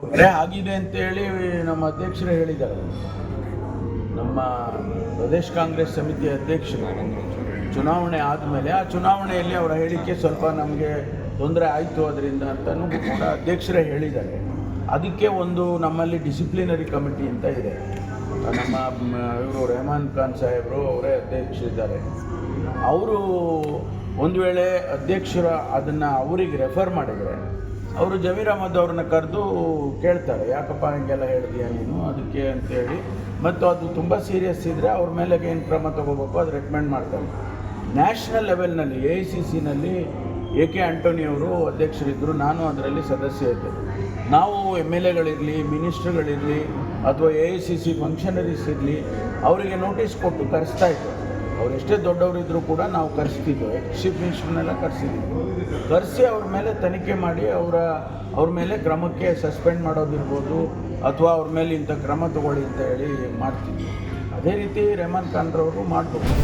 ಆಗಿದೆ ಅಂತೇಳಿ ನಮ್ಮ ಅಧ್ಯಕ್ಷರೇ ಹೇಳಿದ್ದಾರೆ. ನಮ್ಮ ಪ್ರದೇಶ ಕಾಂಗ್ರೆಸ್ ಸಮಿತಿ ಅಧ್ಯಕ್ಷರು ಚುನಾವಣೆ ಆದಮೇಲೆ ಆ ಚುನಾವಣೆಯಲ್ಲಿ ಅವರ ಹೇಳಿಕೆ ಸ್ವಲ್ಪ ನಮಗೆ ತೊಂದರೆ ಆಯಿತು ಅದರಿಂದ ಅಂತಲೂ ಕೂಡ ಅಧ್ಯಕ್ಷರೇ ಹೇಳಿದ್ದಾರೆ. ಅದಕ್ಕೆ ಒಂದು ನಮ್ಮಲ್ಲಿ ಡಿಸಿಪ್ಲಿನರಿ ಕಮಿಟಿ ಅಂತ ಇದೆ. ನಮ್ಮ ಇವರು ರೆಹಮಾನ್ ಖಾನ್ ಸಾಹೇಬರು ಅವರೇ ಅಧ್ಯಕ್ಷರಿದ್ದಾರೆ. ಅವರು ಒಂದು ವೇಳೆ ಅಧ್ಯಕ್ಷರ ಅದನ್ನು ಅವರಿಗೆ ರೆಫರ್ ಮಾಡಿದರೆ ಅವರು ಜಮೀರ್ ಅಹಮದ್ ಅವ್ರನ್ನ ಕರೆದು ಕೇಳ್ತಾರೆ, ಯಾಕಪ್ಪ ಹಿಂಗೆಲ್ಲ ಹೇಳಿದೀಯ ನೀನು ಅದಕ್ಕೆ ಅಂತೇಳಿ. ಮತ್ತು ಅದು ತುಂಬ ಸೀರಿಯಸ್ ಇದ್ದರೆ ಅವ್ರ ಮೇಲೆ ಏನು ಕ್ರಮ ತೊಗೋಬೇಕು ಅದು ರೆಕಮೆಂಡ್ ಮಾಡ್ತಾರೆ. ನ್ಯಾಷನಲ್ ಲೆವೆಲ್ನಲ್ಲಿ AICCನಲ್ಲಿ AK ಆಂಟೋನಿ ಅವರು ಅಧ್ಯಕ್ಷರಿದ್ದರು, ನಾನು ಅದರಲ್ಲಿ ಸದಸ್ಯ ಇದ್ದೆ. ನಾವು MLAಗಳಿರಲಿ, ಮಿನಿಸ್ಟ್ರುಗಳಿರಲಿ ಅಥವಾ AICC ಫಂಕ್ಷನರೀಸ್ ಇರಲಿ, ಅವರಿಗೆ ನೋಟಿಸ್ ಕೊಟ್ಟು ಕರೆಸ್ತಾ ಇದ್ದರು. ಅವ್ರು ಎಷ್ಟೇ ದೊಡ್ಡವರಿದ್ದರೂ ಕೂಡ ನಾವು ಕರೆಸ್ತಿದ್ದೋ, ಚೀಫ್ ಮಿನಿಸ್ಟರ್ನೆಲ್ಲ ಕರೆಸಿ ಅವ್ರ ಮೇಲೆ ತನಿಖೆ ಮಾಡಿ ಅವ್ರ ಮೇಲೆ ಕ್ರಮಕ್ಕೆ ಸಸ್ಪೆಂಡ್ ಮಾಡೋದಿರ್ಬೋದು ಅಥವಾ ಅವ್ರ ಮೇಲೆ ಇಂಥ ಕ್ರಮ ತಗೊಳ್ಳಿ ಅಂತ ಹೇಳಿ ಮಾಡ್ತಿದ್ವಿ. ಅದೇ ರೀತಿ ರೆಹಮಾನ್ ಖಾನ್ರವರು ಮಾಡಬೇಕು.